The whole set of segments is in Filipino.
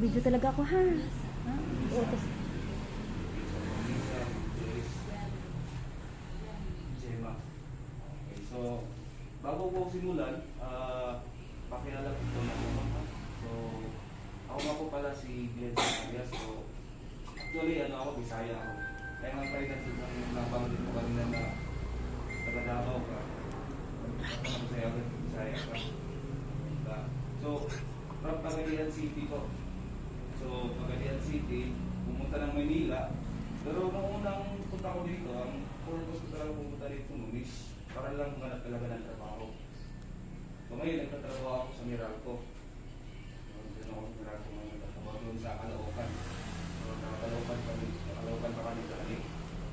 Naka-video talaga ako ha. Ha? Utos. Gemma. Okay, so bago po simulan, pakilala ko po na naman. So ako nga po pala si Glenn Arias. So actually ako, Bisaya ako. Kaya nga tayo nabanggit mo kanina na taga-Davao ka. Bisaya ka. So from Pagadian City po. So Pagadian City, pumunta ng Manila. Pero nung unang punta ko dito, ang purpose ko talaga pumunta dito noon is para lang manap talaga ng trabaho. So ngayon, nagtatrabaho ako sa Meralco. Doon ako sa Meralco ngayon, nagtatrabaho doon sa Caloocan. So Caloocan pa kami dali.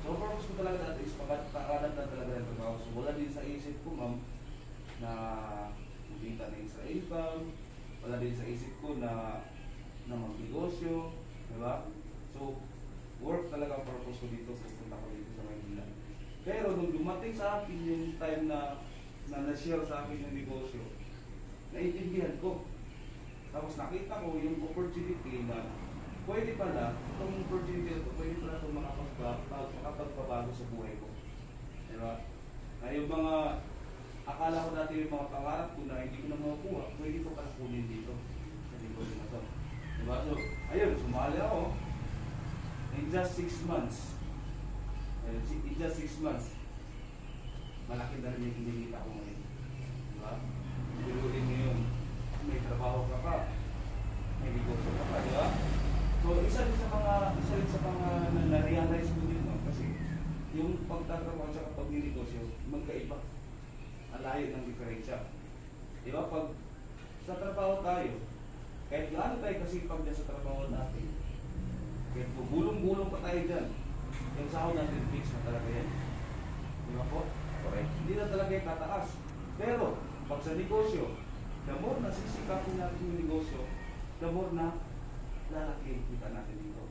So purpose ko talaga dati is pakalat na talaga ng trabaho. So wala din sa isip ko, ma'am, na kumita na Israel Bank. Wala din sa isip ko na magnegosyo, di ba? So work talaga ang purpose ko dito, pupunta ko dito sa Manila. Pero nung dumating sa akin yung time na na-share sa akin yung negosyo, naiintindihan ko. Tapos nakita ko yung opportunity na pwede pala, itong opportunity na ito, pwede pala itong makapagpabago sa buhay ko. Diba? Na yung mga, akala ko dati yung mga pangarap ko na hindi ko na makukuha, pwede ko pala kunin dito sa negosyo na ito. Diba? So, ayun, sumali ako. In just 6 months, malaki na rin yung kinikita ko ngayon. Diba? Biruin mo yun, may trabaho ka pa, may negosyo ka pa, diba? So, isa rin sa mga na-realize ko din, no? Kasi yung pagtatrabaho at pag-negosyo, magkaiba. Alayo ng diferensya. Diba? Pag sa trabaho tayo, kahit gaano tayo kasipag dyan sa trabaho natin, kahit gulong-gulong pa tayo dyan, yung sahod natin fix na talaga yan. Diba po? Correct. Hindi na talaga yung tataas. Pero, pag sa negosyo, the more na sisikapin natin yung negosyo, the more na lalaki kita natin dito.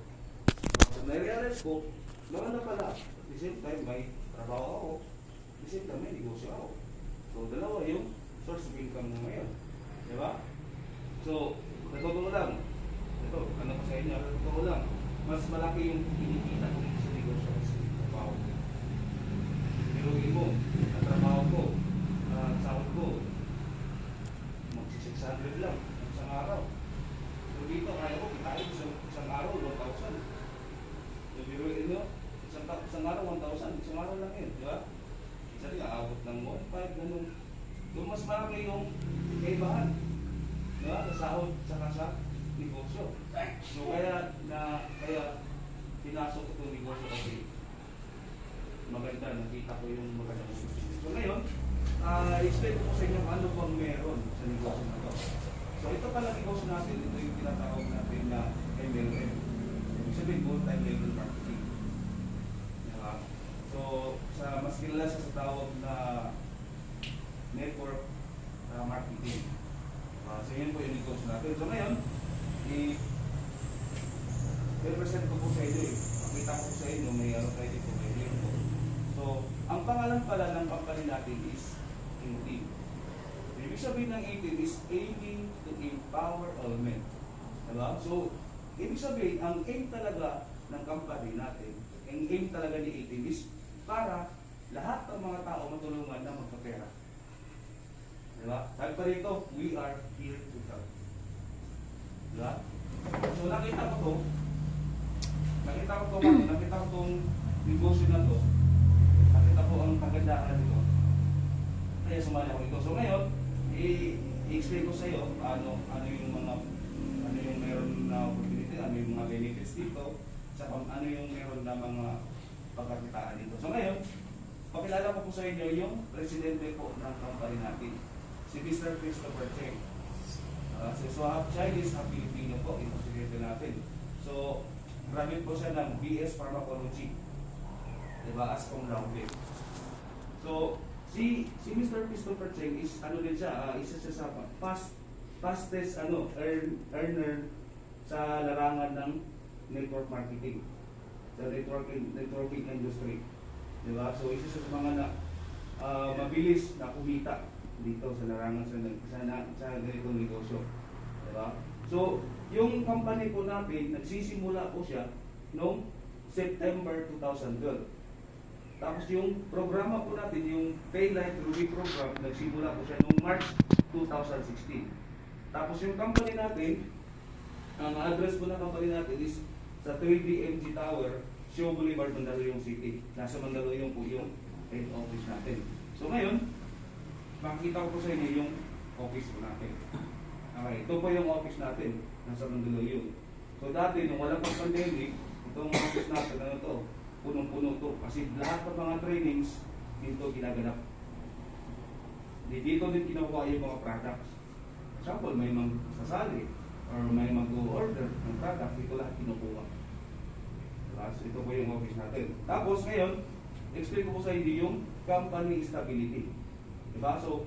So, na-realize ko, na pala, at the same time, may trabaho ako, at the same time, may negosyo ako. So, dalawa yung source of income mo ngayon. Diba? So, natotoo lang. Ito, ano ko sa inyo, natotoo lang. Mas malaki yung kinikita ko sa negosyo kasi trabaho ko. Biruin mo, ang trabaho ko, ang sahod ko, magsi-600 lang isang araw. So dito, kaya ko, kitain isang araw, 1,000. So biruin mo, isang araw, 1,000, isang araw lang yun, di ba? Isa rin, aabot ng 1,500, ganun. So mas malaki yung kaibahan, di ba? Sa sahod, saka sa negosyo. So kaya pinasok ko itong negosyo kasi maganda, nakita ko yung magandang negosyo. So ngayon, explain ko sa inyo ano bang meron sa negosyo na ito. So ito pala negosyo natin, ito yung tinatawag natin na MLM. Ibig sabihin, full-time level marketing. Diba? So sa mas kilala siya sa tawag na network marketing. So yun po yung negosyo natin. So ngayon, i-represent ko po sa inyo Pakita ko sa inyo, may ano tayo dito, may link po. So, ang pangalan pala ng company natin is AIM. Ibig sabihin ng AIM is aiming to empower all men. Diba? So, ibig sabihin, ang aim talaga ng company natin, ang aim talaga ni AIM is para lahat ng mga tao matulungan na magkapera. Diba? Sabi pa rito, we are here to help. Diba? So nakita ko itong negosyo na to. Nakita ko ang kagandahan nito. Kaya sumali ako ito. So ngayon, i-explain ko sa iyo ano yung meron na opportunity, ano yung mga benefits dito, saka ano yung meron na mga pagkakitaan dito. So ngayon, pakilala ko po sa inyo yung presidente po ng company natin, si Mr. Christopher Cheng. So half Chinese, half Filipino po, yung presidente natin. So, graduate po siya ng BS Pharmacology. Diba? As cum laude. So, si Mr. Christopher Cheng is, ano din siya, isa siya sa fastest earner sa larangan ng network marketing. Sa networking industry. Diba? So, isa siya sa mga mabilis na kumita dito sa larangan sa ganitong negosyo. Diba? So, yung company po natin, nagsisimula po siya noong September 2012. Tapos yung programa po natin, yung Daylight Ruby program, nagsimula po siya noong March 2016. Tapos yung company natin, ang address po ng company natin is sa 3D MG Tower, Sio Boulevard, Mandaluyong City. Nasa Mandaluyong po yung head office natin. So ngayon, makikita ko po sa inyo yung office po natin. Okay, ito po yung office natin, nasa Mandaluyong. So dati, nung walang pandemic, itong office natin, ano to, punong-puno to. Kasi lahat ng mga trainings, dito ginaganap. Dito din kinukuha yung mga products. Example, may magsasali or may mag-order ng product, dito lahat kinukuha. So ito po yung office natin. Tapos ngayon, explain ko po sa inyo yung company stability. Diba? So,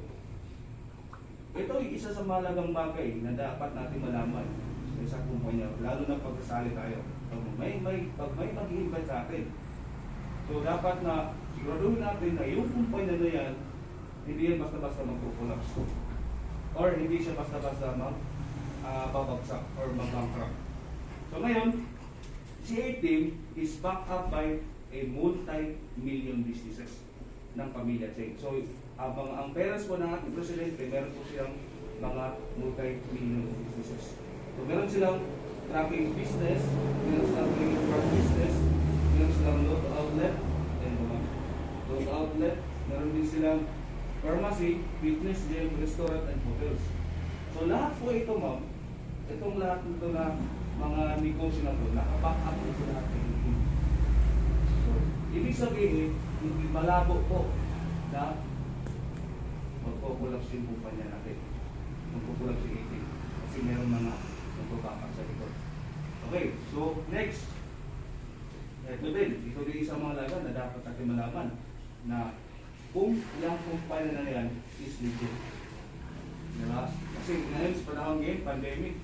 ito ay isa sa malagang bagay na dapat natin malaman sa kumpanya, lalo na pagkasali tayo. Pag may mag-invite sa atin. So, dapat na siguraduhin natin na yung kumpanya na yan, hindi yan basta-basta mag-collapse. Or hindi siya basta-basta babagsak or mag-bankrupt. So, ngayon, si A-Team is backed up by a multi-million businesses ng pamilya Cheng. So, ang parents po ng ating presidente, meron po silang mga multi-million businesses. So, meron silang trucking business, meron silang credit card business, meron silang load outlet, load outlet, meron din silang pharmacy, fitness gym, restaurant, and hotels. So, lahat po ito, ma'am, itong lahat ito na mga negosyo na ito, nakaback up ito lahat. So, ibig sabihin, hindi malabo po na magpupulap yung kumpanya natin. Magpupulap si A-Team. Kasi meron mga magpupakak sa likod. Okay, so next. Ito din, ito din isang mga lagan na dapat natin malaman na kung yung kumpanya na yan is legit. Diba? Kasi ngayon sa panahon ngayon, pandemic,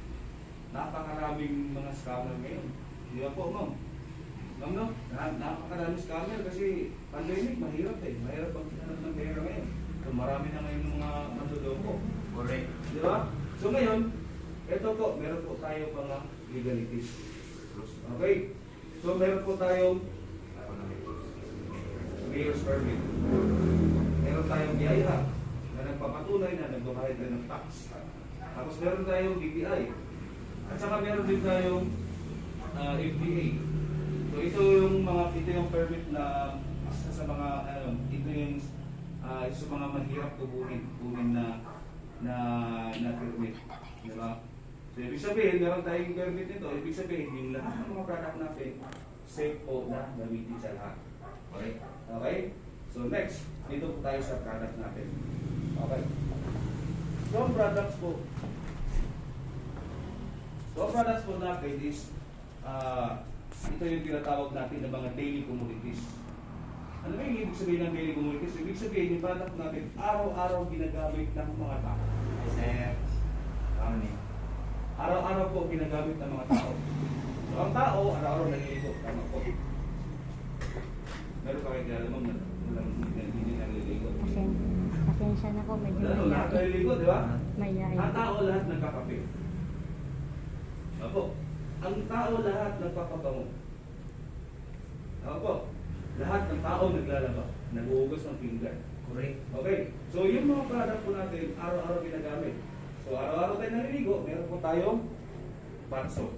napakaraming mga scammer ngayon. Di ba po, ma'am? Ma'am, no? Napakaraming scammer kasi pandemic, mahirap eh. Mahirap ang kinanap ng pera ngayon. So marami na ngayon mga manluloko. Correct. Di ba? So ngayon, ito po, meron po tayo mga legalities. Okay? So meron po tayong mayor's permit. Meron tayong biyaya na nagpapatunay na nagbabayad na ng tax. Tapos meron tayong BPI. At saka meron din tayong FDA. So ito yung permit na isa sa mga ito yung isa sa mga mahirap kunin na permit. Diba? So ibig sabihin, meron tayong permit nito. Ibig sabihin, yung lahat ng mga product natin safe po na gamitin sa lahat. Okay? Okay? So next, dito po tayo sa product natin. Okay. So ang products po natin is ito yung tinatawag natin ng mga daily commodities. Ano ba yung ibig sabihin ng daily commodities? Ibig sabihin yung product natin araw-araw ginagamit ng mga tao. Araw-araw po ginagamit ng mga tao. So ang tao, araw-araw naliligo. Tama po. Meron pa kayo kilala mo na hindi naliligo. Pasensya na po, medyo Lahat naliligo, di ba? mayayain. Ang tao lahat nagkakape. Opo. Ang tao lahat nagpapabango. Opo. Lahat ng tao naglalaba. Naghuhugas ng pinggan. Correct. Okay. So yung mga product po natin, araw-araw ginagamit. So araw-araw tayo naliligo, meron po tayong bath soap.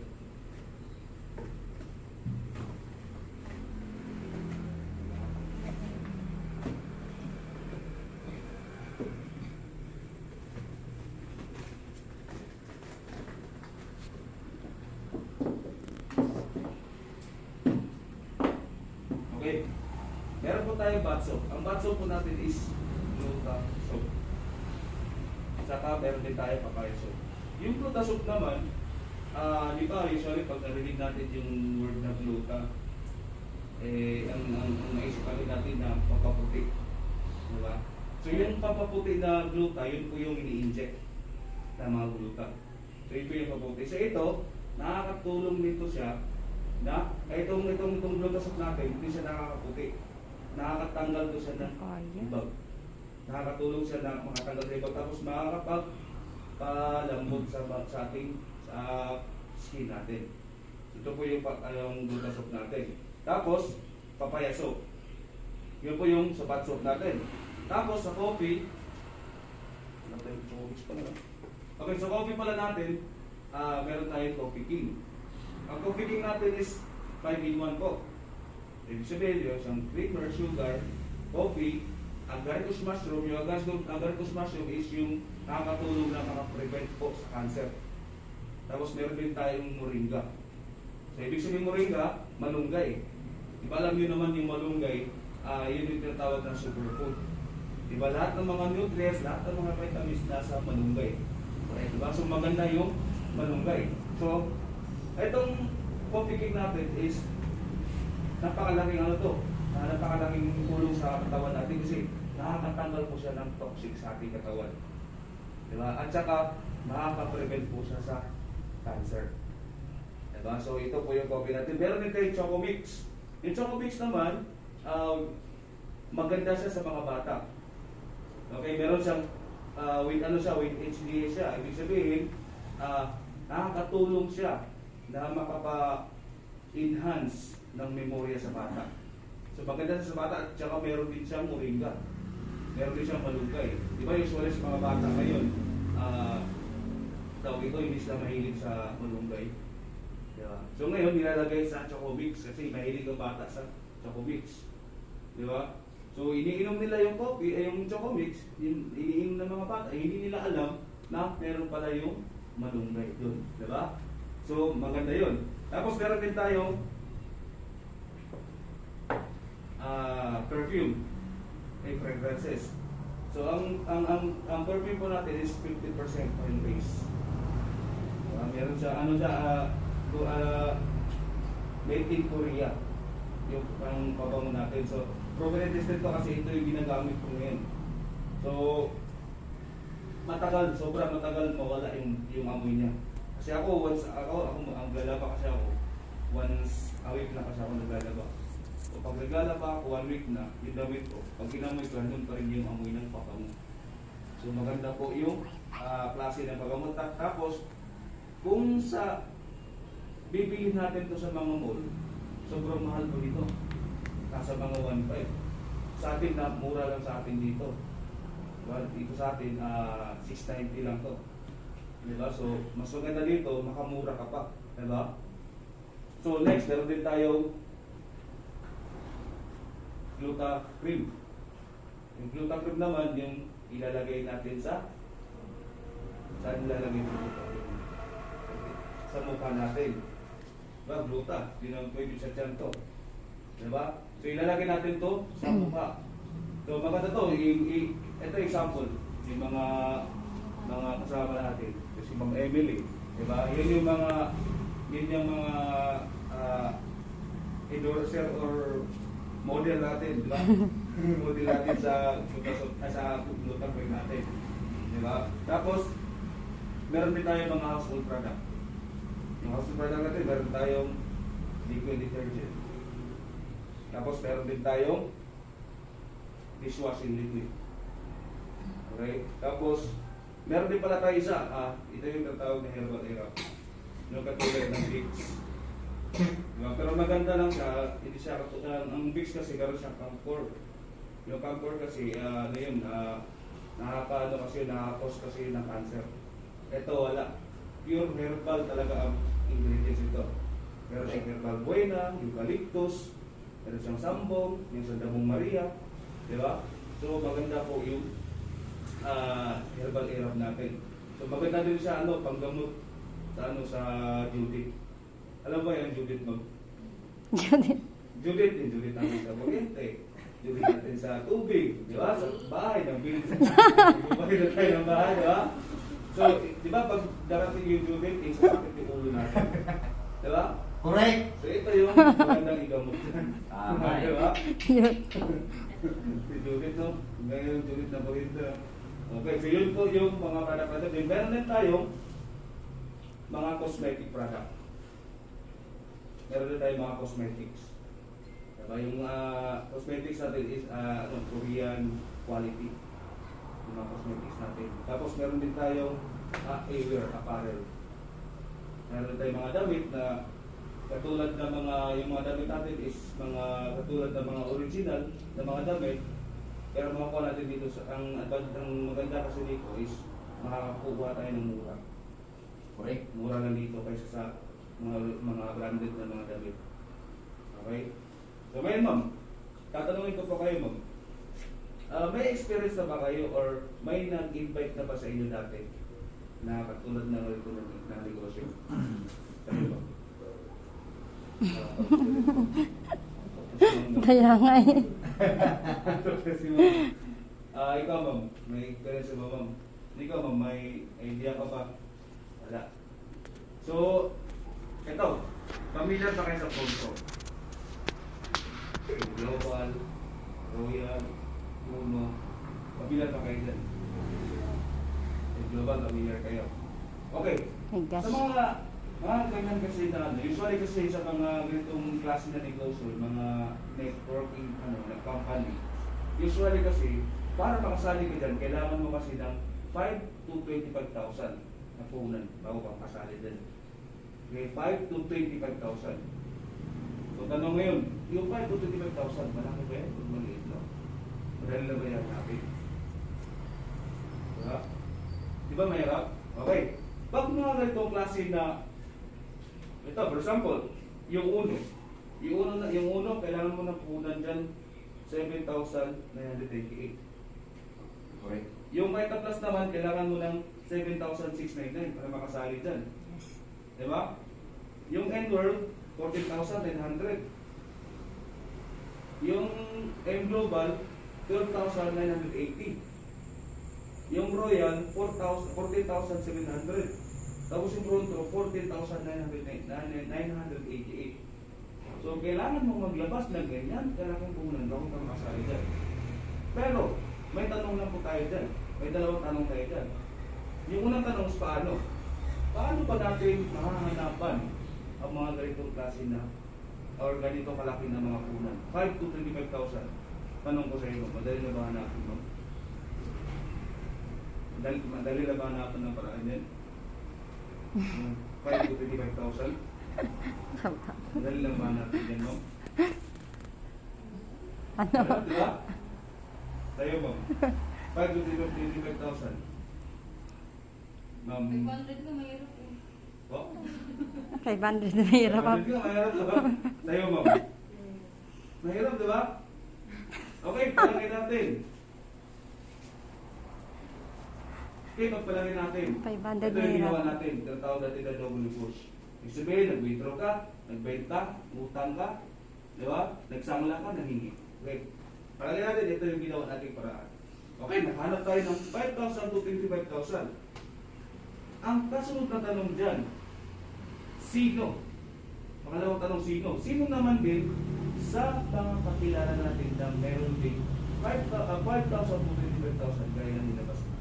Okay. Meron po tayong bath soap. Ang bath soap po natin is Gluta soap. Saka meron din tayo papaya soap. Yung Gluta soap naman, di ba usually pag narinig natin yung word na Gluta, ang naisip kami natin na papaputi. Diba? So yung papaputi na Gluta, yun po yung ini-inject na mga Gluta. So ito yung papaputi. So ito, nakakatulong nito siya na itong Gluta soap natin, hindi siya nakakaputi. Nakakatanggal to siya ng ibag. Nakakatulong siya na makatanggal sa ibag. Tapos makakapagpalambot sa sa skin natin. Ito po yung, yung gluta soap natin. Tapos, papaya soap. Yun po yung sapat soap natin. Tapos sa coffee, okay, sa coffee pala natin, meron tayong Coffee King. Ang Coffee King natin is 5-in-1 po. Ibig sabihin yun, isang creamer, sugar, coffee, agaricus mushroom. Yung agaricus mushroom is yung nakakatulong na makaprevent po sa cancer. Tapos meron din tayong moringa. So ibig sabihin moringa, malunggay. Diba alam nyo naman yung malunggay, yun yung tinatawag ng superfood. Diba lahat ng mga nutrients, lahat ng mga vitamins nasa malunggay. Okay, diba? So maganda yung malunggay. So, itong coffee cake natin is napakalaking ano to, napakalaking tulong sa katawan natin kasi nakakatanggal po siya ng toxic sa ating katawan. Diba? At saka, makaka-prevent po siya sa cancer. Diba? So, ito po yung coffee natin. Meron din tayong Choco Mix. Yung Choco Mix naman, maganda siya sa mga bata. Okay, meron siyang with HDA siya. Ibig sabihin, nakakatulong siya na makapa-enhance ng memorya sa bata. So maganda sa bata at saka meron din siyang moringa. Meron din siyang malunggay. Di ba usually sa mga bata ngayon, tawag ito, hindi sila mahilig sa malunggay. Diba? So ngayon nilalagay sa Choco Mix kasi mahilig ang bata sa Choco Mix. Di ba? So iniinom nila yung coffee, yung Choco Mix, iniinom ng mga bata, hindi nila alam na meron pala yung malunggay doon. Di ba? So maganda yun. Tapos meron din tayong perfume, fragrances. So ang perfume po natin is 50% oil base. Meron siya made in Korea yung ang pabango natin. So proven tested to kasi ito yung ginagamit ko ngayon. So sobrang matagal mawala yung amoy niya. Kasi ako ang galaba kasi ako once a week na kasi ako naglalaba. So pag naglalaba ako 1 week na, yung damit ko, pag inamoy ko, nun pa rin yung amoy ng pabango. So maganda po yung klase ng pabango. Tapos, kung sa bibilhin natin to sa mga mall, sobrang mahal po dito. Nasa mga 1.5. Sa atin na mura lang sa atin dito. Well, dito sa atin, 690 lang to. Diba? So, mas maganda dito, makamura ka pa. Diba? So, next, meron din tayong gluta cream. Yung gluta cream naman, yung ilalagay natin saan ilalagay dito? Sa mukha natin. Diba? Gluta. Yun ang pwede sa tiyan to. Diba? So, ilalagay natin to sa mukha. So, maganda to. Ito example. Yung mga kasama natin. Kasi Ma'am Emily. Diba? Yun yung mga endorser or model natin, di ba? Model natin sa gluta cream natin. Di ba? Tapos, meron din tayong mga household product. Yung household product natin, meron tayong liquid detergent. Tapos, meron din tayong dishwashing liquid. Okay? Tapos, meron din pala tayo isa. Ito yung tatawag na herbal era. Yung katulad ng Vicks. Diba? Pero maganda lang siya, hindi siya ang Vicks kasi meron siyang camphor. Yung camphor kasi, nakaka-cause kasi ng cancer. Ito wala. Pure herbal talaga ang ingredients ito. Meron siyang herbal buena, eucalyptus, meron siyang sambong, yung sa damong Maria. Diba? So maganda po yung herbal era natin. So maganda din siya panggamot sa Judith. Alam ba yung Judith mag? Judith natin sa kuryente. Judith natin sa tubig. Di ba? Sa bahay, ng bilis. Bahay na tayo ng bahay, di ba? So, di ba pag darating yung Judith, isasakit yung ulo natin. Di ba? Correct! So, ito yung magandang igamot. Di ba? Si Judith, no? Ngayon yung Judith na kuryente. Okay, so yun po yung mga product. Meron din tayong mga cosmetic product. Meron din tayong mga cosmetics. Diba? Yung cosmetics natin is Korean quality. Yung mga cosmetics natin. Tapos meron din tayong eyewear apparel. Meron tayong mga damit na katulad ng mga, yung mga damit natin is mga katulad ng mga original na mga damit. Pero makakuha natin dito, ang maganda kasi dito is makakakuha tayo ng mura. Correct. Mura lang dito kaysa sa mga branded na mga damit. Okay? So ngayon ma'am, tatanungin ko po kayo ma'am. May experience na ba kayo or may nag-invite na ba sa inyo dati na katulad ng ito na negosyo? Sabi mo? Kaya nga eh. Ikaw ma'am, may experience ba ma'am? Ikaw ma'am, may idea ka ba? Wala. So, ito, familiar ba kayo sa Ponto? Global, Royal, Uno, familiar ba kayo dyan? Global, familiar kayo. Okay, My gosh. sa mga ganyan kasi na usually kasi sa mga ganitong klase na negosyo, mga networking, na company, usually kasi, para makasali ka dyan, kailangan mo kasi ng 5 to 25,000 na puhunan bago ka makasali dyan. Okay, 5 to 25,000. So, tanong ngayon, yung 5 to 25,000, malaki ba yan? Kung maliit, no? Madali na ba yan natin? Diba? Diba mahirap? Okay. Pag mga ganitong klase na, ito, for example, yung uno, kailangan mo ng puhunan dyan, 7,988. Correct. Yung Vita Plus naman, kailangan mo ng 7,699 para makasali dyan. Diba? Yung N-World, 14,900. Yung M-Global, 12,980. Yung Royal, 14,700. Tapos yung Pronto, 14,988. So, kailangan mo maglabas ng ganyan, kailangan puhunan bago ka makasali dyan. Pero, may tanong lang po tayo dyan. May dalawang tanong tayo dyan. Yung unang tanong is paano? Paano ba natin mahahanapan ang mga ganitong klase na or ganito kalaki na mga puhunan? 5 to 25,000. Tanong ko sa iyo, madali na ba hanapin mo? Madali na ba hanapin ng paraan yan? 5 to 25,000? Madali lang ba hanapin yan, no? Ano? Diba? Tayo mo. 5 to 25,000. Ma'am. 500 ka, mayroon eh. Oh? 500 na hirap ako. Mahirap diba? Tayo mo. Mahirap diba? Okay, palagay natin. Okay, pagpalagay natin. 500 Ito na yung ginawa hirap. natin. Tinatawag natin na double push. Ibig sabihin, nag-withdraw ka, nagbenta, utang ka, di ba? Nagsangla ka, nahingi. Okay. Palagay natin, ito yung ginawa natin paraan. Okay, nakahanap tayo ng 5,000 to 25,000. Ang kasunod na tanong dyan, sino? Pangalawang tanong, sino? Sino naman din sa mga kakilala natin na meron din 5,000 to 25,000 gaya na nilabas na?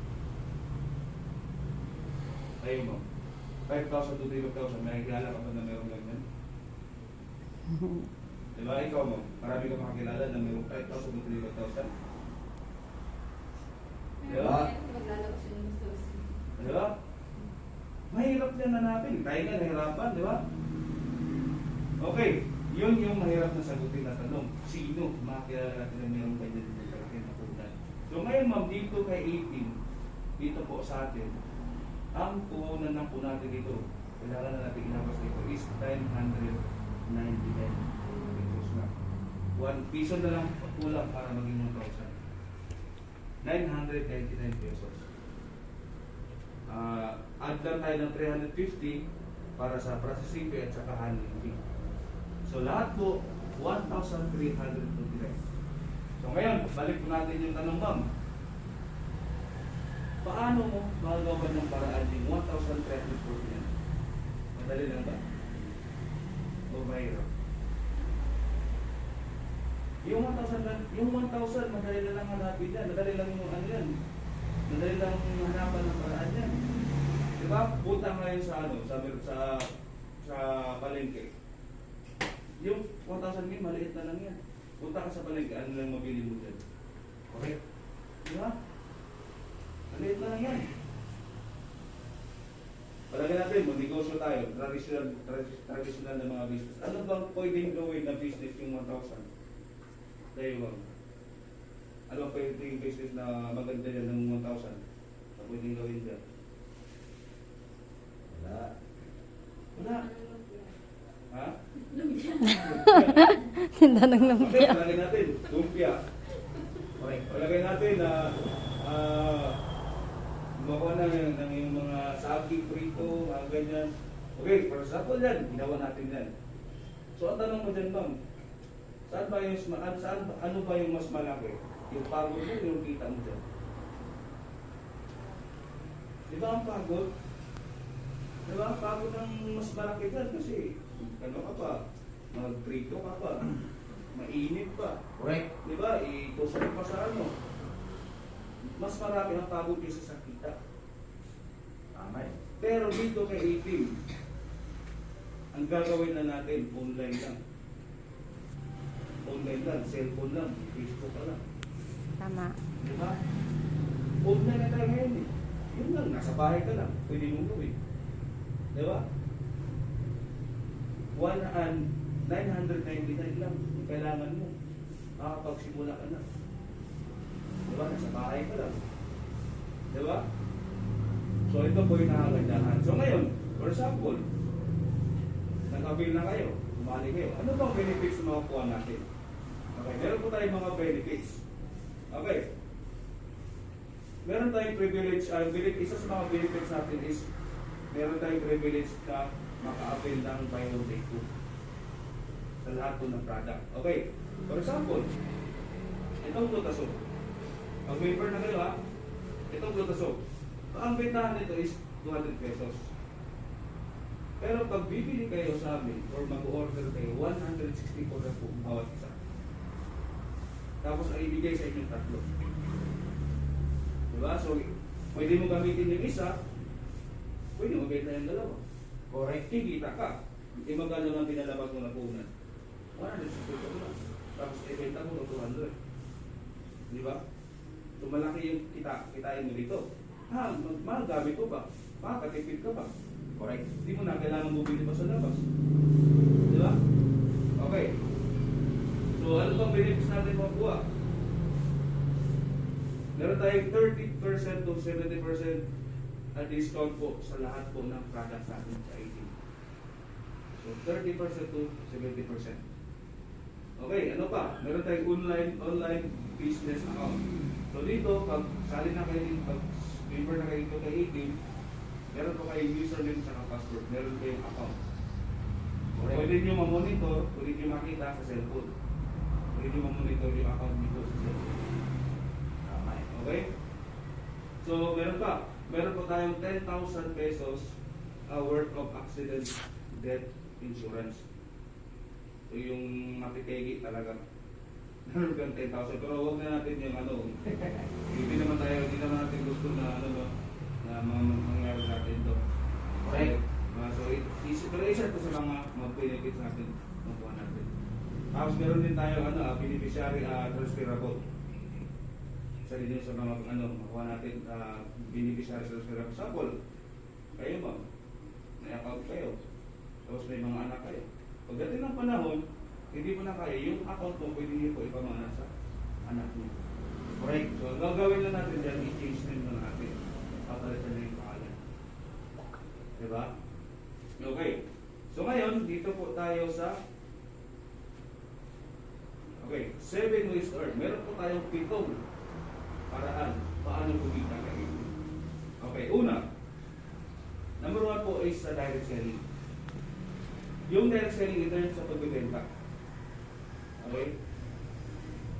Ayun mo. 5,000 to 25,000, may kilala ka pa na meron ganyan? Diba, ikaw mo, marami ka makakilala na meron 5,000 to 25,000? Diba? Maglalabas yun yung gusto. Diba? Mahirap yan hanapin. Tayo nga nahirapan, di ba? Okay, yun yung mahirap na sagutin na tanong. Sino? Makakilala natin na meron ganyan dito talaga na punan. So ngayon ma'am, dito kay 18, dito po sa atin, ang puhunan ng po natin dito, kailangan na natin inabas dito is 999 pesos na. 1 piso na lang kulang para maging 1,000. 999 pesos. Add lang tayo ng 350 para sa processing fee at saka handling fee. So lahat po 1,329. So ngayon, balik po natin yung tanong ma'am. Paano mo magagawa ng paraan yung 1,349? Madali lang ba? O mahirap? Yung 1,000 madali na lang hanapin yan. Madali lang yung ano yan. Madali lang hanapan ng paraan yan. Diba? Punta ngayon sa sa palengke. Yung 1,000 mil, maliit na lang yan. Punta ka sa palengke, ano lang mabili mo dyan? Okay? Diba? Maliit na lang yan. Palagay natin, mag-negosyo tayo, traditional na mga business. Ano bang pwedeng gawin na business yung 1,000? Tayo bang? Ano bang pwedeng business na maganda yan ng 1,000? Na pwedeng gawin dyan? Wala. Wala. Ha? Tinda ng Okay, lumpia. palagay natin, lumpia. Correct. Palagay natin na gumawa na ng yung mga saging, prito, mga ganyan. Okay, for example yan, ginawa natin yan. So ang tanong mo dyan, ma'am, saan ba yung, ano ba yung mas malaki? Yung pagod mo, yung kita mo dyan? Di ba ang pagod? Di ba ang pagod ang mas malaki dyan? Kasi ano ka pa, mag-prito ka pa, mainit pa. Correct. Di ba? Itusok pa sa ano. Mas marami ang pagod kaysa sa kita. Tama eh. Pero dito kay 18, ang gagawin na natin, online lang. Online lang, cellphone lang, Facebook ka lang. Tama. Di ba? Online na tayo ngayon eh. Yun lang, nasa bahay ka lang, pwede mong gawin. Di ba? 999 lang yung kailangan mo. Makakapagsimula ka na. Diba? Nasa bahay ka lang. Diba? So ito po yung nakagandahan. So ngayon, for example, nag-avail na kayo, umali kayo. Ano bang benefits na makukuha natin? Okay, meron po tayong mga benefits. Okay. Meron tayong privilege, isa sa mga benefits natin is meron tayong privilege na maka-avail ng buy one day two sa lahat po ng product. Okay. For example, itong Glutasol. Pag-waiver na kayo ha, itong Glutasol. Ang bentahan nito is 200 pesos. Pero pag bibili kayo sa amin or mag-order kayo, 164 na po bawat isa. Tapos ay ibigay sa inyong tatlo. Diba? So, pwede mo gamitin yung isa, pwede mo benta yung dalawa. Correct. Kikita ka. Hindi magkano lang pinalabas mo na punan. 164 ko lang. Tapos ibenta mo 200. Di ba? So malaki yung kitain mo dito. Ha, magagamit ko ba? Makakatipid ka ba? Correct. Hindi mo na kailangan bumili pa sa labas. Di ba? Okay. So ano bang benefits natin makuha? Meron tayong 30% to 70% na discount po sa lahat po ng products natin sa 18. So 30% to 70%. Okay, ano pa? Meron tayong online business account. So dito, pag sali na kayo dito, pag member na kayo dito kay 18, meron po kayong username at password. Meron kayong account. So, pwede nyo ma-monitor, pwede nyo makita sa cellphone. Pwede nyo ma-monitor yung account dito sa cellphone. Tama eh. Okay? So, meron pa. Meron po tayong 10,000 pesos worth of accident death insurance. So, yung matitegi talaga. Meron kang 10,000. Pero huwag na natin yung ano. Hindi naman natin gusto na ano na mangyari sa atin ito. Correct. So, pero isa ito sa mga benefits natin makuha natin. Tapos meron din tayo beneficiary transferable. Isa din yun sa mga makuha natin beneficiary transferable. Sample, kayo ba? May account kayo. Tapos may mga anak kayo. Pagdating ng panahon, hindi mo na kaya, yung account mo pwede niyo po ipamana sa anak niyo. Correct. So, ang gagawin na natin dyan, i-change na natin. Papalitan na yung pangalan. Diba? Okay. So, ngayon, dito po tayo sa okay, 7 ways to earn. Meron po tayong 7 paraan paano kumita kayo. Okay, una. Number 1 po is sa direct selling. Yung direct selling ito sa pagbibenta. Okay?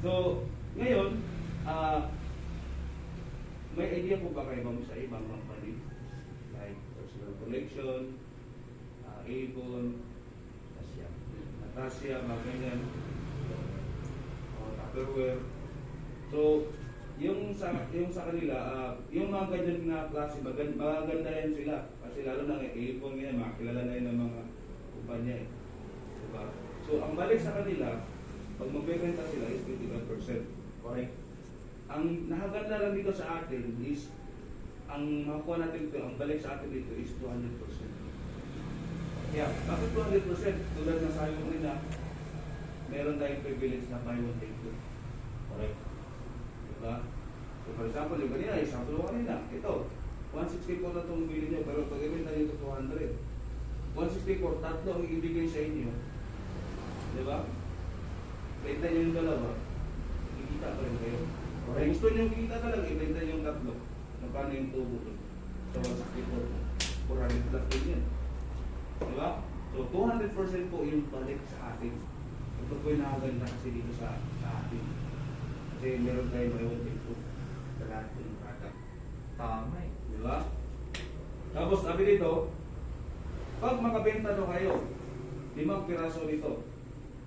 So, ngayon, may idea po ba kayo sa ibang company? Like Personal Collection, Avon, Natasha, mga ganyan, Tupperware. So, yung sa kanila, yung mga ganyan na klase, maganda yan sila. Kasi lalo na Avon yan, makakilala na yun ng mga kumpanya eh. Diba? So, ang balik sa kanila, pag magbebenta sila is 25%. Correct. Ang nakaganda lang dito sa atin is ang makuha natin ito, ang balik sa atin dito is 200%. Yeah, bakit 200%? Tulad ng sabi ko rin na meron tayong privilege na buy one take two. Correct. Diba? So for example, yung kanina, example ko kanina, ito, 164 na itong bili nyo, pero pag ibenta nyo ito 200. 164, tatlo ang ibigay sa inyo. Diba? Benta nyo yung dalawa, kikita pa rin kayo. Kung gusto nyo kita talaga, ibenta nyo yung tatlo. Magkano yung tubo doon? So 164, 400 plus din yan. Diba? So 200% po yung balik sa atin. Ito po yung nakaganda kasi dito sa atin. Kasi meron tayo may one take two sa lahat ng product. Tama eh. Diba? Tapos sabi dito, pag makabenta daw kayo, 5 piraso nito,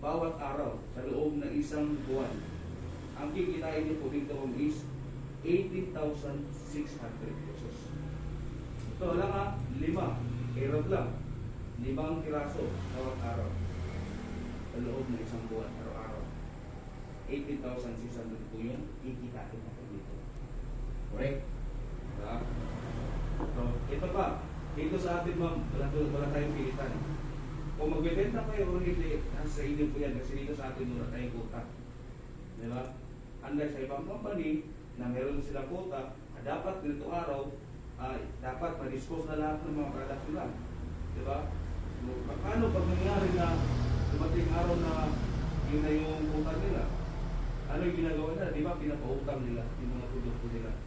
bawat araw sa loob ng isang buwan, ang kikitain niyo po dito is 18,600 pesos. Ito lang ha, 5, erot lang, 5 piraso bawat araw sa loob ng isang buwan, araw-araw. 18,600 po yung kikitain natin dito. Correct. Diba? So, ito pa, dito sa atin ma'am, wala tayong pilitan. Kung magbebenta kayo o hindi, nasa inyo po yan kasi dito sa atin wala tayong quota. Diba? Unlike sa ibang company na meron silang quota, dapat dito araw, dapat ma-dispose na lahat ng mga product nila. Diba? So, paano pag nangyari na dumating araw na yun na yung quota nila? Ano yung ginagawa nila? Diba? Pinapautang nila yung mga produkto nila.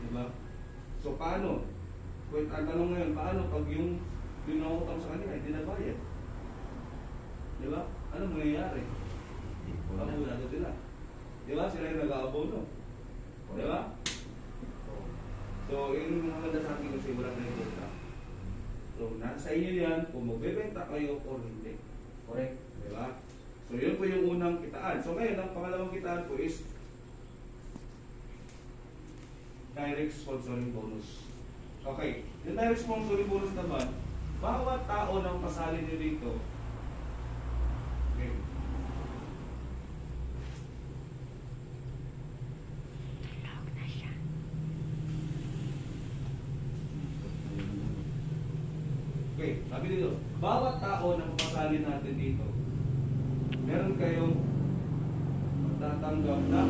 Diba? So paano? Kung ang tanong ngayon, paano pag yung nautang sa kanila, hindi na bayad? Diba? Ano mangyayari? Abonado sila. Diba? Sila yung nag-aabono. Diba? So, yun yung maganda sa akin kasi wala na yung data. So, nasa inyo yan kung magbebenta kayo o hindi. Correct. Diba? So, yun po yung unang kitaan. So, ngayon, ang pangalawang kitaan po is direct sponsoring bonus. Okay, yung direct sponsoring bonus naman, bawat tao ng pasali nyo dito, okay, okay, sabi dito, bawat tao na papasali natin dito, meron kayong matatanggap na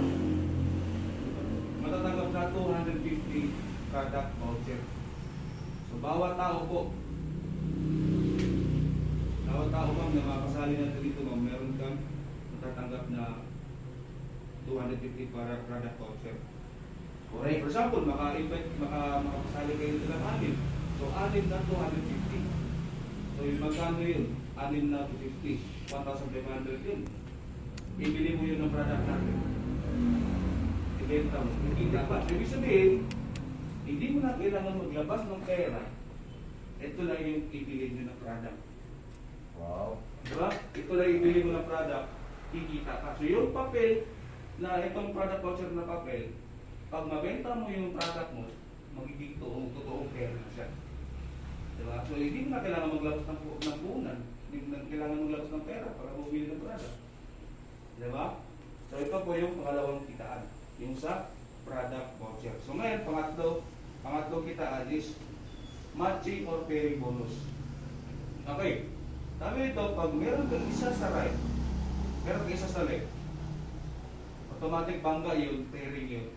250 product voucher. So, bawat tao ma'am na makasali natin dito ma'am, meron kang matatanggap na 250 para product voucher. Correct. For example, makapasali kayo dito ng 6. So, 6 na 250. So, yung magkano yun? 6 na 250. 1,500 yun. Ibili mo yun ng product natin. Ibenta mo. Hindi pa. Ibig sabihin, hindi mo na kailangan maglabas ng pera. Ito lang yung ibili nyo ng product. Wow. Diba? Ito lang ibili mo ng product, kikita ka. So yung papel, na itong product voucher na papel, pag mabenta mo yung product mo, magiging totoong pera na siya. Diba? So hindi mo na kailangan maglabas ng puhunan. Hindi mo na kailangan maglabas ng pera para bumili ng product. Diba? So ito po yung pangalawang kitaan. Yung sa product voucher. So ngayon, pangatlo kitaan is matching or pairing bonus. Okay. Sabi ito, pag meron kang isa sa right, meron kang isa sa left, automatic bangga yun, pairing yun.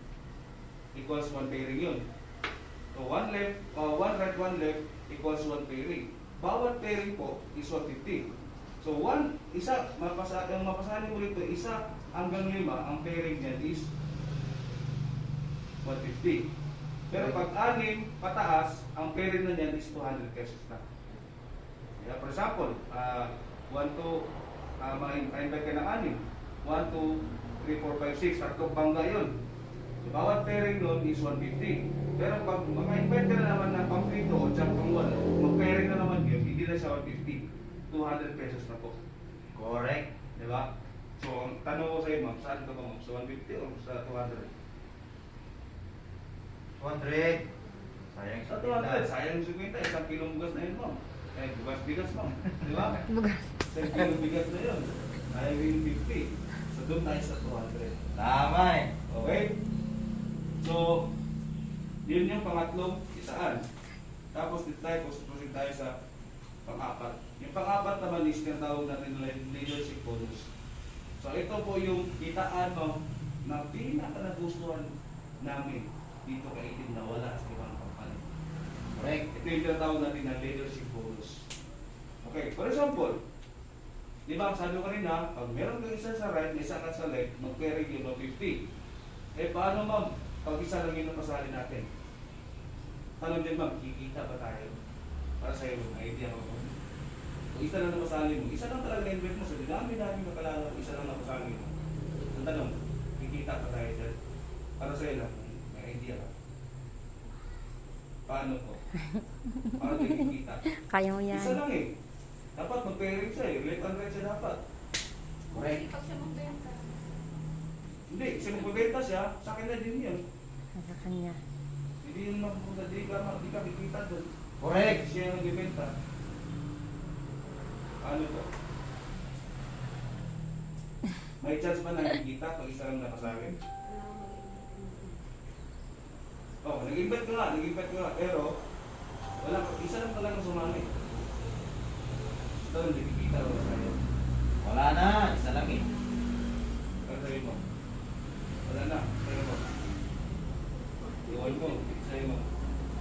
Equals 1 pairing yun. So 1 right, 1 left equals 1 pairing. Bawat pairing po is 150. So ang mapasali mo rito, isa hanggang 5, ang pairing niyan is 150. Pero pag 6 pataas, ang pairing na niyan is 200 pesos na. Yeah, for example, 1, 2, ma-invite ka ng 6. 1, 2, 3, 4, 5, 6, tatlong bangga yun. So, bawat pairing nun is 150. Pero pag ma-invite ka na naman ng pang-pito o dyan pang-1, mag-pairing na naman yun, hindi na siya 150. 200 pesos na po. Correct. Diba? So, ang tanong ko sa iyo, ma'am, saan ka ba, ma'am? Sa 150 o sa 200? 200. Sayang Sa sa 200, sayang yung 50, isang kilong bugas na yun, ma'am. Eh, bigas, ma'am. Diba? Bugas. Isang kilong bigas na yun. Sayang yung 50. So, doon tayo sa 200. Tama eh. Okay? So, Yun yung pangatlong kitaan. Tapos dito tayo, proceed tayo sa pang-apat. Yung pang-apat naman is tinatawag natin na leadership bonus. So ito po yung kitaan mo na pinaka-nagustuhan namin dito kay Itin na wala sa ibang company. Correct. Ito yung tinatawag natin na leadership bonus. Okay, for example, di ba, sabi ko kanina, pag meron kang isa sa right, may isa ka sa left, mag-carry yun ng 50. Eh, paano ma'am? Pag isa lang yun ang pasali natin. Tanong din ma'am, kikita ba tayo? Para sa'yo, may idea ko. Kung isa lang ang pasali mo, isa lang talaga invest mo. So, dami-dami makalala kung isa lang ang pasali mo. Ang tanong, kikita ba tayo dyan? Para sa'yo lang, may idea ka. Paano po? Paano tayo kikita? Kaya mo yan. Isa lang eh. Dapat mag-pairing siya eh. Left and right siya dapat. Correct. Hindi pag siya magbenta. Hindi, kasi magbebenta siya, sa akin na din yun. Sa kanya. Hindi yun magpunta, di ka kikita doon. Correct. Siya yung nagbebenta. Ano to? May chance ba na kikita pag isa lang napasagin? Oh, nag-invite ko nga, pero wala, isa lang talaga sumali. Ito, hindi kikita wala sa'yo. Wala na. Isa lang eh. Ano sa'yo mo? Wala na, sa'yo mo. Iwan mo, sa'yo mo.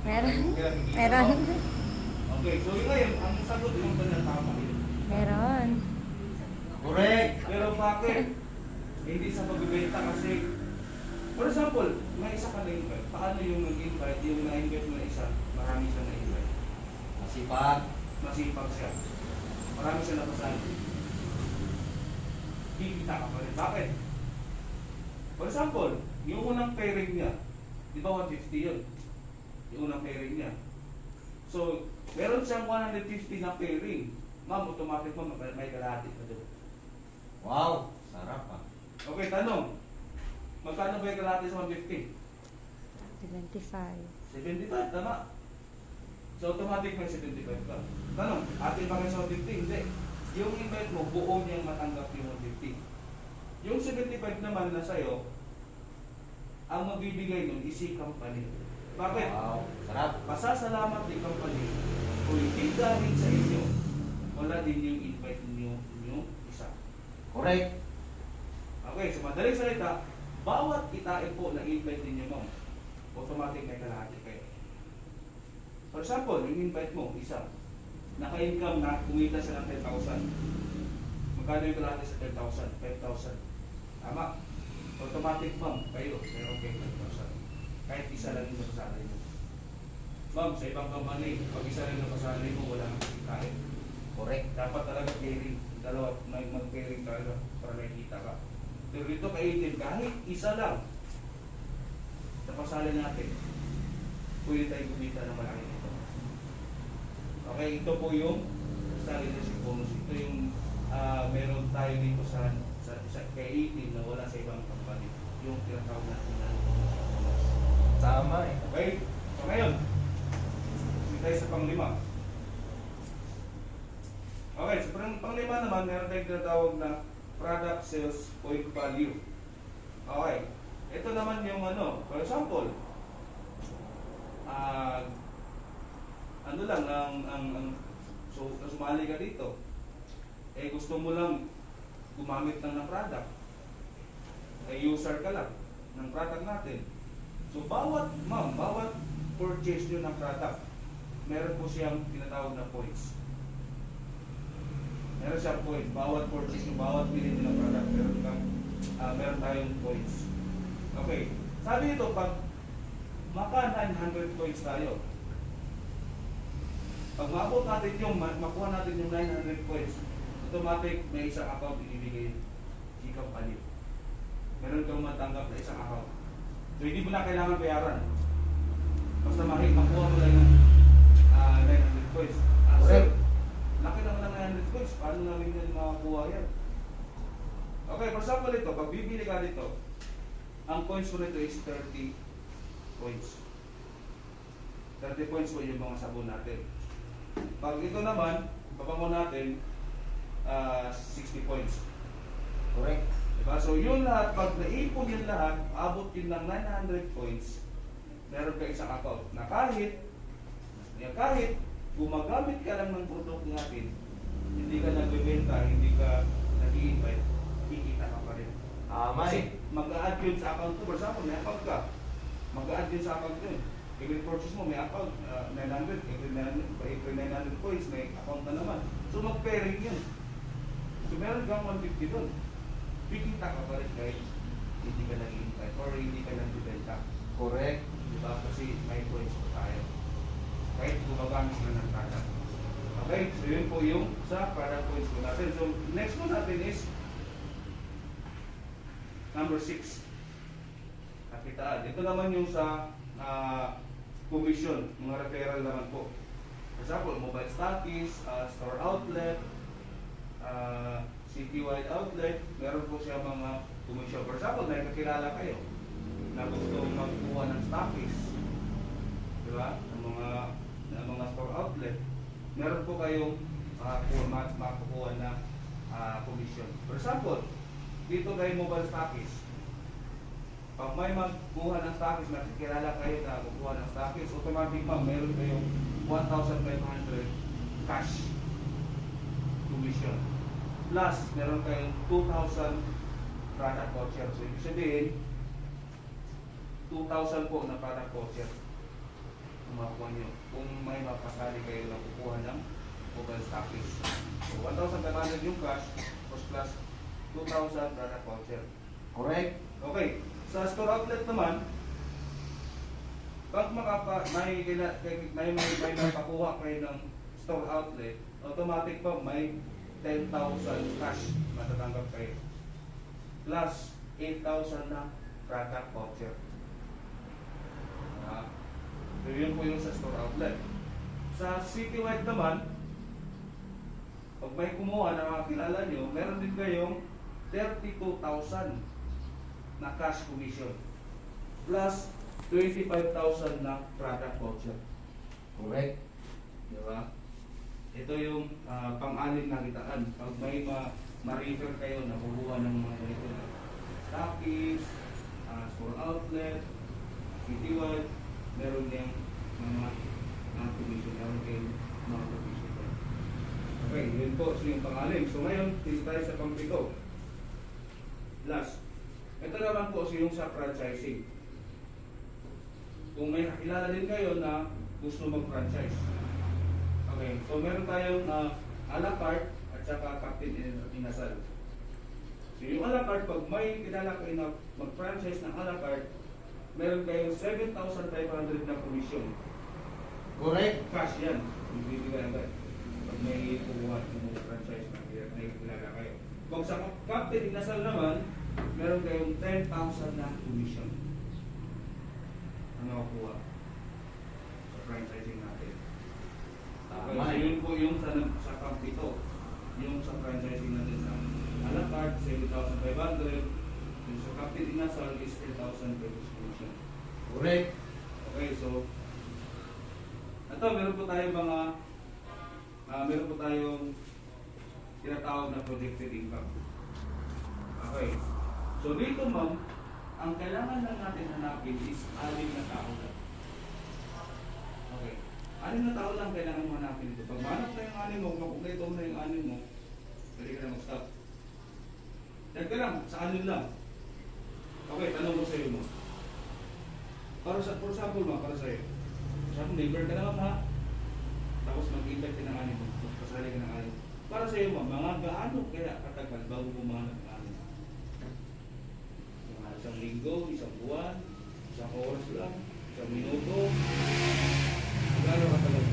Meron. Kaya kikita Meron. mo. Okay, so yun ngayon, ang sagot yung ba tama yun? Meron. Correct. Pero bakit? Hindi sa pagbibenta kasi, for example, may isa ka na-invite. Paano yung nag-invite, yung na-invite mo na isa, marami siya na-invite. Masipag. Masipag siya. Marami siya napasali. Kikita ka pa rin. Bakit? For example, yung unang pairing niya, di ba 150 yun? Yung unang pairing niya. So, meron siyang 150 na pairing. Ma'am, automatic mo, may kalahati pa doon. Wow. Sarap ah. Okay, tanong. Magkano ba yung kalahati sa 150? 75. 75, tama. So, automatic may 75 ka. Tanong, atin ba kayo sa 150? Hindi. Yung invite mo, buo niyang matanggap yung 150. Yung 75 naman na sa'yo, ang magbibigay nun is si company. Bakit? Wow. Sarap. Pasasalamat ni company kung hindi dahil sa inyo, wala din yung invite niyo yung isa. Correct. Okay, so madaling salita, bawat kitain po na invite ninyo mo, automatic may kalahati kayo. For example, yung invite mo, isa, naka-income na, kumita siya ng 10,000. Magkano yung kalahati sa 10,000? 5,000. Tama. Automatic ma'am, kayo, meron kayo 10,000. Kahit isa lang yung napasali mo. Ma'am, sa ibang company, pag isa lang yung napasali mo, wala nang kitain. Correct. Dapat talaga pairing. Dalawa, mag-pairing talaga para makikita ka. Pero dito kay 18, kahit isa lang napasali natin, pwede tayong kumita ng malaki nito. Okay, ito po yung sa leadership bonus. Ito yung meron tayo dito sa kay 18 na wala sa ibang company. Yung tinatawag natin na bonus. Tama eh. Okay? So ngayon, hindi tayo sa panglima. Okay, so panglima naman, meron tayong tinatawag na product sales point value. Okay. Ito naman yung ano, for example, ano lang, so sumali ka dito, eh gusto mo lang gumamit lang ng product, eh user ka lang ng product natin. So bawat purchase nyo ng product, meron po siyang tinatawag na points. Meron siyang points. Bawat purchase nyo, bawat bilhin nyo ng product, meron tayong points. Okay. Sabi nito, pag maka 900 points tayo, pag maabot natin yung, makuha natin yung 900 points, automatic may isang account ibibigay si company. Meron kang matanggap na isang account. So hindi mo na kailangan bayaran. Basta makuha mo lang yung 900 points. Sir, laki naman ng 900 points. Paano namin yan makakuha yan? Okay, for example ito, pag bibili ka dito, ang points ko nito is 30 points. 30 points po yung mga sabon natin. Pag ito naman, pabango natin, 60 points. Correct. Diba? So yun lahat, pag naipon yun lahat, abot yun ng 900 points, meron ka isang account na kahit gumagamit ka lang ng produkto natin, hindi ka nagbebenta, hindi ka nag-i-invite, kikita ka pa rin. Tama eh. Kasi mag-a-add yun sa account ko. For example, may account ka. Mag-a-add yun sa account yun. Every purchase mo, may account. 900, every 900 points, may account na naman. So mag-pairing yun. So meron kang 150 doon. Kikita ka pa rin kahit hindi ka nag-invite or hindi ka nagbibenta. Correct. Diba? Kasi may points po tayo. Kahit gumagamit na ng product. Okay, so yun po yung sa product points po natin. So next po natin is number 6. Kakitaan. Ito naman yung sa commission, mga referral naman po. For example, mobile stockies, store outlet, citywide outlet, meron po siya mga commission. For example, may kakilala kayo na gusto magkuha ng stockies, di ba? Ng mga store outlet, meron po kayong makukuha na commission. For example, dito kay mobile stockies, pag may magkuha ng stockies, nakikilala kayo na magkuha ng stockies, automatic meron kayong 1,500 cash commission. Plus, meron kayong 2,000 product voucher. So, ibig sabihin, 2,000 po na product voucher ang makukuha nyo kung may mapasali kayo na kukuha ng mobile stockies. So, 1,500 yung cash, plus 2,000 product voucher. Correct. Okay. Sa store outlet naman, pag may mapakuha kayo ng store outlet, automatic pa may 10,000 cash matatanggap kayo. Plus 8,000 na product voucher. So yun po yung sa store outlet. Sa citywide naman, pag may kumuha na makakilala nyo, meron din kayong 32,000 na cash commission. Plus 25,000 na product voucher. Correct. Diba? Ito yung pang-anim na kitaan. Pag may ma-refer kayo na kukuha ng mga ganito na stockies, store outlet, citywide, meron yung mga commission. Meron kayong mga commission. Okay, yun po. So yung pang-anim. So ngayon, dito tayo sa pang-pito. Last. Ito naman po yung sa franchising. Kung may kakilala din kayo na gusto mag-franchise. Okay, so meron tayong a la carte at saka Captain Inasal. So yung a la carte, pag may kilala kayo na mag-franchise ng a la carte, meron kayong 7,500 na commission. Correct. Cash yan. Bibigay agad. Pag may kukuha ng franchise na may kilala kayo. Kung sa Captain Inasal naman, meron kayong 10,000 na commission. Ano kuha sa franchising natin. Okay, so yun po yung sa pang-pito. Yung sa franchising natin sa a la carte, 7,500. Yung sa Captain Inasal is 10,000 pesos commission. Correct. Okay, so ito, meron po tayong meron po tayong tinatawag na projected income. Okay. So dito ma'am, ang kailangan lang natin hanapin is 6 na tao lang. Okay. 6 na tao lang kailangan mo hanapin ito. Pag mahanap na yung 6 mo, makumpleto mo na yung 6 mo, pwede ka na mag-stop. Teka lang, sa 6 lang. Okay, tanong ko sa iyo mo. For example ma, para sa iyo. Sabi, neighbor ka naman ha. Tapos mag-invite ka ng 6 mo. Magpasali ka ng 6. Para sa iyo ma, mga gaano kaya katagal bago pumahanap ng 6? Isang linggo, isang buwan, isang oras lang, isang minuto. Gano'n katagal?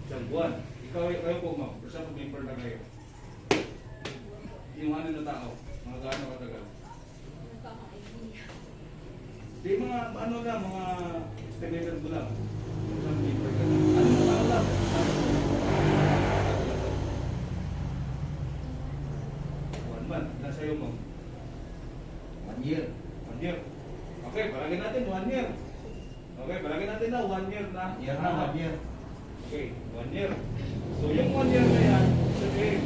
Isang buwan. Kayo po ma'am, for example, member na kayo. Yung ano na tao, mga gano'n katagal? Di mga ano lang, mga estimated ko lang. For example, member ka lang. Ano na tao lang? Nasa iyo mo? 1 year. 1 year. Okay, palagay natin 1 year. Okay, palagay natin na 1 year na. 1 year. Okay, 1 year. So yung 1 year na yan, sabihin,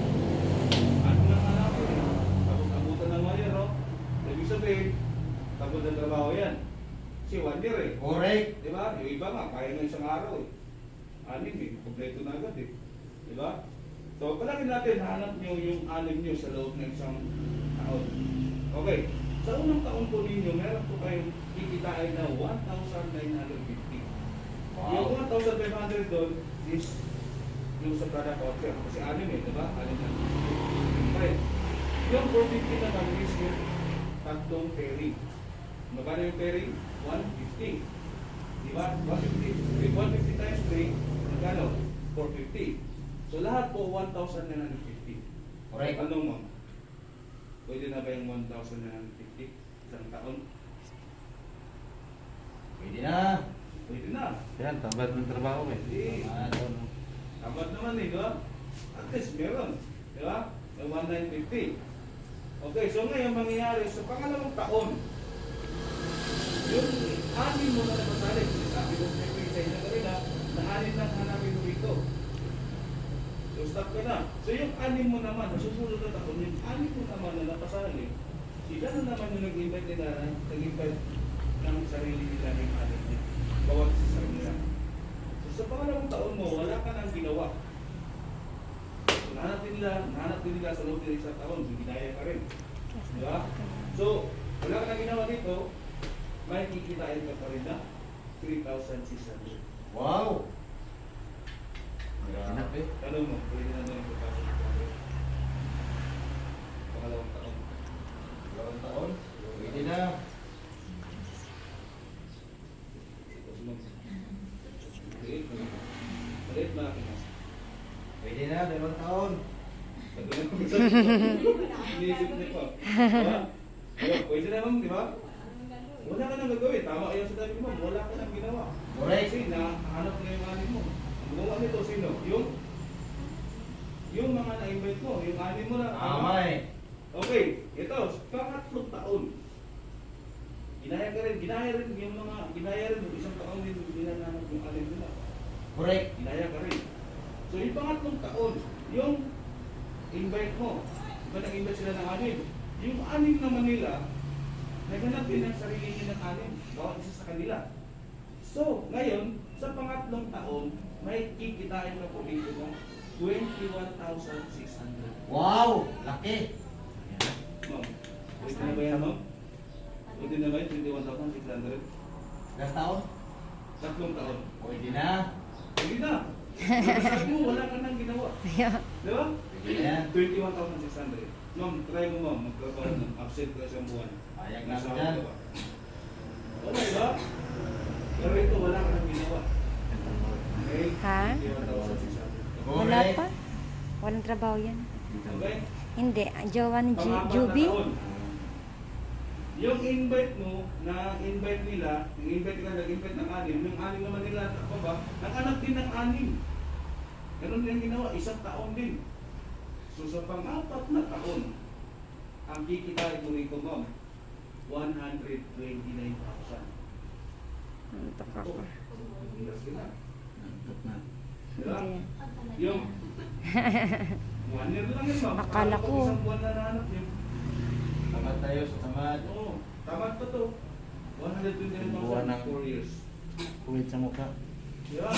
ano lang hanapin eh. Tapos abutan ng 1 year, no? Ibig sabihin, Pagod na trabaho yan. Kasi 1 year eh. Correct. Di ba? Yung iba nga, kaya nga isang araw eh. 6 eh, kompleto na agad eh. Di ba? So, palagi natin, hanap nyo yung 6 nyo sa loob ng isang taon. Okay. Sa unang taon po ninyo, meron po kayong kikitain na 1,950. Yung 1,500 doon is yung sa product voucher. Kasi 6 eh, di ba? 6 na. Okay. Yung 450 naman is yung tatlong pairing. Magkano yung pairing? 150. Di ba? 150. With 150 times 3, magkano? 450. So lahat po 1,950. Correct. Anong mo? Pwede na ba yung 1,950 isang taon? Pwede na. Pwede na. Yan, tamad ng trabaho eh. Hindi. Tamad naman eh, di ba? At least meron. Di ba? Yung 1,950. Okay, so ngayon mangyayari sa pangalawang taon, yung 6 mo na napasalik. Sabi ko sa inyo kanina, na 6 lang hanapin mo ito. So stop ka na. So yung 6 mo naman, nasusunod na taon, yung 6 mo naman na napasalik, sila na naman yung nag-invite nila, nag-invite ng sarili nila ng 6 niya. Bawat sa sarili nila. So sa pangalawang taon mo, wala ka nang ginawa. So nahanap din nila sa loob ng isang taon, so ginaya ka rin. Diba? So, wala ka nang ginawa dito, may kikitain ka pa rin na 3,600. Wow. Hinap eh. Tanong mo, pwede na doon yung 3,600. Pangalawang taon. Dalawang taon. Pwede na. Maliit malaki na. Pwede na. Dalawang taon. Iniisip niya pa. Diba? Ayun, pwede naman, di ba? Wala ka nang gagawin. Tama kayo sa dami mo. Wala ka nang ginawa. Correct. Kasi nahanap na yung anim mo. Ang gumawa nito, sino? Yung mga na-invite mo. Yung anim mo na. Tama eh. Okay. Ito, pangatlong taon. Ginaya rin yung isang taon din ginananap yung anim nila. Correct. Ginaya ka rin. So yung pangatlong taon, yung invite mo, diba nag-invite sila ng 6? Yung 6 naman nila, naghanap din ng sarili nila ng 6, bawat isa sa kanila. So, ngayon, sa pangatlong taon, may kikitain ka po dito ng 21,600. Wow. Laki. Ma'am, pwede na ba yan, ma'am? Pwede na ba yan, 21,600? Ilang taon? Tatlong taon. Pwede na. Pwede na. Sabi mo, wala ka nang ginawa. Di ba? Pwede na. 21,600. Ma'am, try mo ma'am, magtrabaho ng absent ka isang buwan. Ayag na Nasa ako dyan. ka ba? Okay ba? Pero ito, wala ka nang ginawa. Okay? Ha? 21,600. Wala Correct. pa? Walang trabaho yan. Okay? Hindi. Jowa ni Pang-apat na Juby. taon. Yung invite mo, na invite nila, yung invite nila, nag-invite ng 6, yung 6 naman nila, ako ba, nag-anak din ng 6. Ganun din ginawa, isang taon din. So sa pang-apat na taon, ang kikitain mo rito, ma'am, 129,000. Antok ako. Nantok na. Diba? Hindi. Yung 1 year lang yun, ma'am. Akala ko. Isang buwan na nahanap yun. Tamad tayo sa tamad. Oo, tamad pa to. 129,000 Buwan ng- 4 years. Kuwit sa mukha. Diba?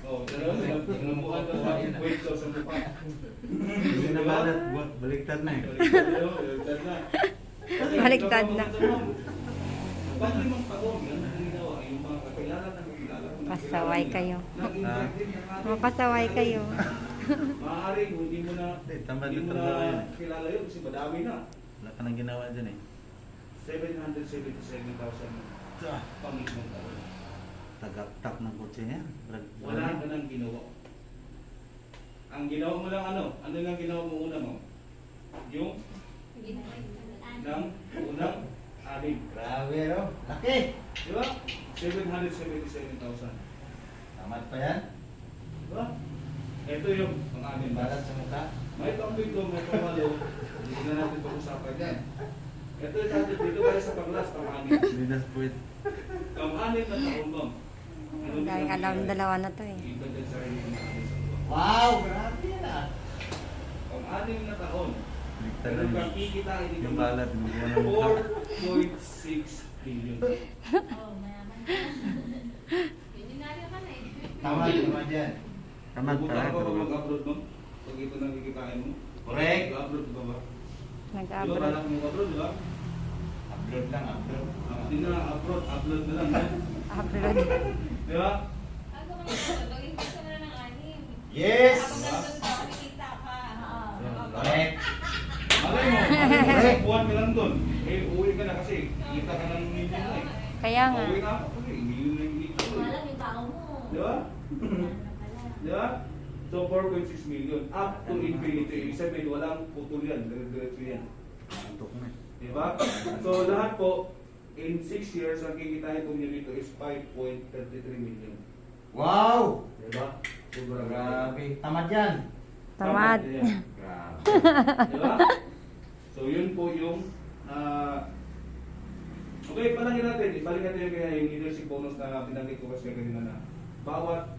Oh, dalawa sila. Namuha daw sa wait daw sa mukha. Hindi na balat. Baliktad na eh. Baliktad na. Baliktad na. Pag 5 taon, yan ang ginawa. Yung mga kakilala na kakilala. Pasaway kayo. Nag-invite din ng ating- Mga pasaway kayo. Maaaring hindi mo na Tamad hindi ng mo trabaho na yun. kilala yun kasi madami na. Wala ka nang ginawa dyan eh. 777,000 pang-isang taon. Tagaktak ng kotse niya. Wala ka nang ginawa. Ang ginawa mo lang ano? Ano lang ginawa mo una mo? Yung ng unang 6. Grabe no. Laki. Di ba? 777,000. Tamad pa yan. Di ba? Ito yung pang-amin. Balat sa mukha. May pang-pito, may pang-walo. Hindi na natin pag-usapan yan. Ito yung natin dito tayo sa pang-last, pang-amin. Hindi na puwit. Pang-amin na taon, ma'am. Ang daming alam dalawa na to eh. Iba din sa rin yung pang-amin sa buwan. Wow. Grabe yan ah. Pang-anim na taon, Baliktad Meron na kang kikitain dito yung ma'am. balat. Binubuhan ng mukha. 4.6 billion. Oo, mayaman. Milyonaryo ka na eh. Tamad yan. Tamad Pupunta ka. ka ba mag-abroad mo? Pag ito nang kikitain mo? Correct. Mag-abroad ka ba? Di ba Nag-abroad. balak mo mag-abroad, di ba? Upload lang, upload. Hindi na upload na lang. Abroad. Di ba? Ako man ito, mag-invest ka na ng anim. Yes! Kapag nandun ka, kumikita ka. Correct. Malay mo, isang buwan ka lang doon. Eh, uwi ka na kasi. Kita ka ng million na eh. Kaya nga. Uwi na ako kasi. Million na yung kita ko eh. Wala yung tao mo. Di ba? Wala na pala. Di ba? So, 4.6 million. Up to infinity. Ibig sabihin, walang putol yan. Diretso yan. Antok na. Di ba? So, lahat po, in 6 years, ang kikitain po niyo dito is 5.33 million. Wow! Di ba? Sobrang Grabe. Tamad yan. Tamad. yan. Grabe. Di ba? So, yun po yung okay, palagyan natin. Ibalik natin yung kaya yung leadership bonus na binanggit ko kasi kanina na bawat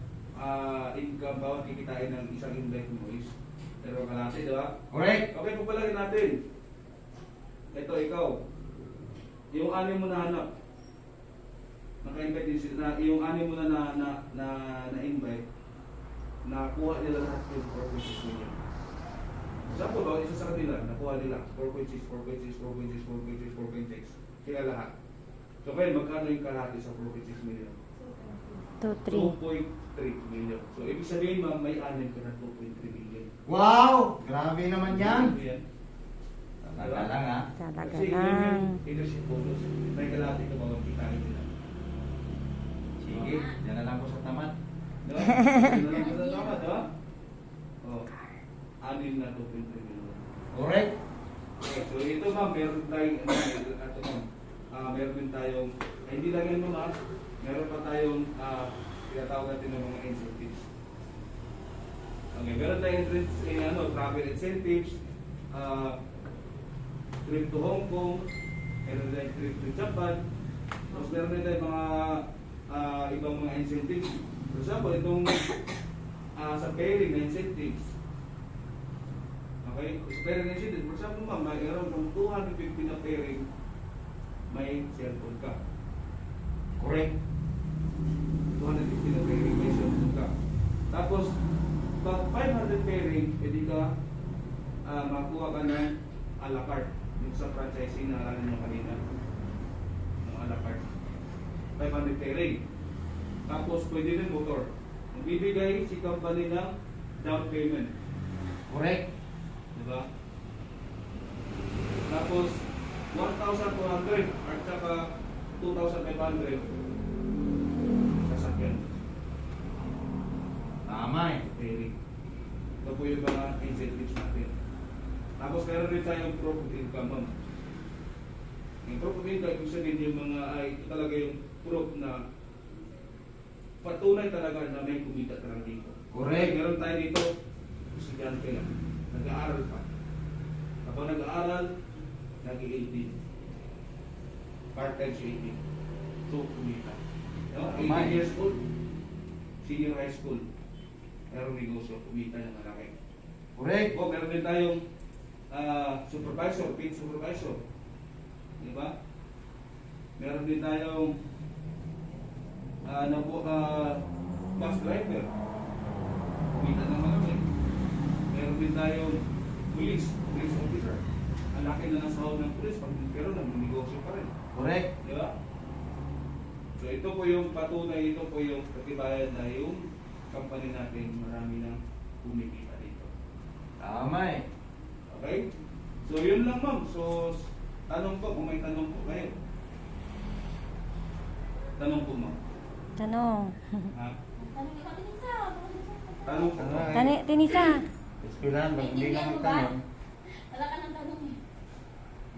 income, bawat kikitain ng isang invite mo is pero kalate, di ba? Correct. Okay, pagpalagyan natin. Ito, ikaw. Yung anim mo na hanap. Naka-invite din sila. Yung anim mo na invite, nakuha nila lahat yung 4.6 million. Example, bawat isa sa kanila, nakuha nila 4.6, 4.6, 4.6, 4.6, 4.6. Sila lahat. So, kaya magkano yung kalahati sa 4.6 million? 2-3. 2.3 million. So, ibig sabihin, ma'am, may anim ka na 2.3 million. Wow! Grabe naman yan. Yan. Talaga lang ha. Talaga Kasi yun lang. yung leadership bonus. May kalahati ka ba magkikain nila? Sige, yan na lang po sa tamad. Diba? Yun na lang sa tama, diba? Oh, anim na 2.3 million. Correct. Okay, so ito ma'am, meron tayong, ito ma'am, meron din tayong, hindi lang yan ma'am, meron pa tayong, tinatawag natin ng mga incentives. Okay, meron tayong travel incentives, trip to Hong Kong, meron tayong trip to Japan, tapos meron din tayong mga ibang mga incentives. For example, itong sa pairing na incentives, okay? Sa pairing na incentives, for example ma'am, mayroon kang 250 na pairing, may cellphone ka. Correct. 250 na pairing, may cellphone ka. Tapos, pag 500 pairing, pwede ka makuha ka ng a la carte. Yung sa franchising na alam nyo kanina. Yung a la carte. 500 pairing. Tapos, pwede rin motor. Magbibigay si company ng down payment. Correct. Diba? Tapos, 1,200 at saka 2,500 sasakyan. Tama eh. Pairing. Ito po yung mga incentives natin. Tapos meron din tayong proof of income, ma'am. Yung proof of income, ibig sabihin yung mga, ito talaga yung proof na patunay talaga na may kumita talaga dito. Correct. Meron tayo dito, estudyante lang, nag-aaral pa. Kapag nag-aaral, nag-18. Part-time sa 18. So, kumita. No? 18 years old, senior high school, merong negosyo, kumita ng malaki. Correct. O, meron din tayong supervisor, paid supervisor. Di ba? Meron din tayong bus driver. Kumita ng malaki. Meron din tayong police officer. Ang laki na ng sahod ng police, pero nag-negosyo pa rin. Correct. Di ba? So ito po yung patunay, ito po yung katibayan na yung company natin marami nang kumikita dito. Tama eh. Okay? So yun lang ma'am. So tanong po, kung may tanong po kayo. Tanong po ma'am. Tanong. Ha? Tanong ikaw, tinisa. Tanong po ma'am. Tinisa. Espilan, pag hindi ka magtanong. Wala ka ng tanong eh.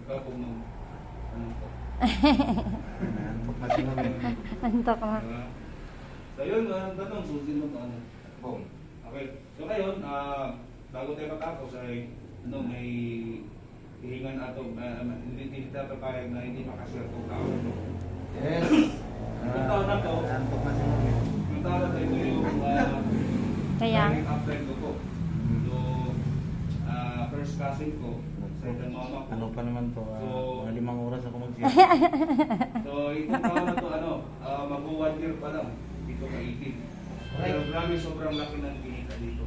Ikaw po ma'am. Tanong po. Antok na si mami. Antok na. Diba? So yun, tanong, susin mo ano. Boom. Okay. So ngayon, bago tayo matapos ay may hihingan ato, hindi tayo papayag na hindi makashare itong tao na ito. Yes. Itong tao na to, Antok na si mami. yung tao na to, ito yung Kaya? direct upline ko po. So, first cousin ko, side ng mama ko. Ano pa naman to? So- Mga 5 oras ako mag-siya. So, itong taon na to, mag-1 year pa lang. Dito ka 18. Pero grabe, sobrang laki ng kinita dito.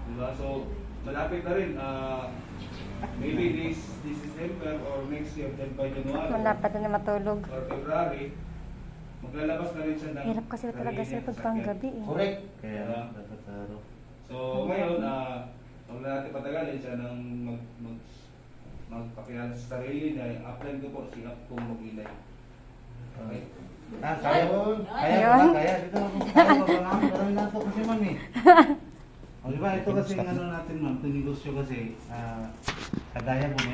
Diba? So, malapit na rin. Maybe this December or next year, then by January Wala pa din na matulog. or February, maglalabas na rin siya ng Hirap kasi talaga sarili sir niyang pagkang sasakyan. gabi eh. Correct. Kaya dapat araw. So, ngayon, huwag na natin patagalin siya ng magpakilala sa sarili niya. Apply ko po si Up kung mag-inay. Okay? Kaya mo. Kaya Ayun. mo. Kaya. Dito ako. Kaya mo. Marami na ito kasi ma'am eh. O diba, ito kasi yung ano natin ma'am, ito negosyo kasi, kagaya mo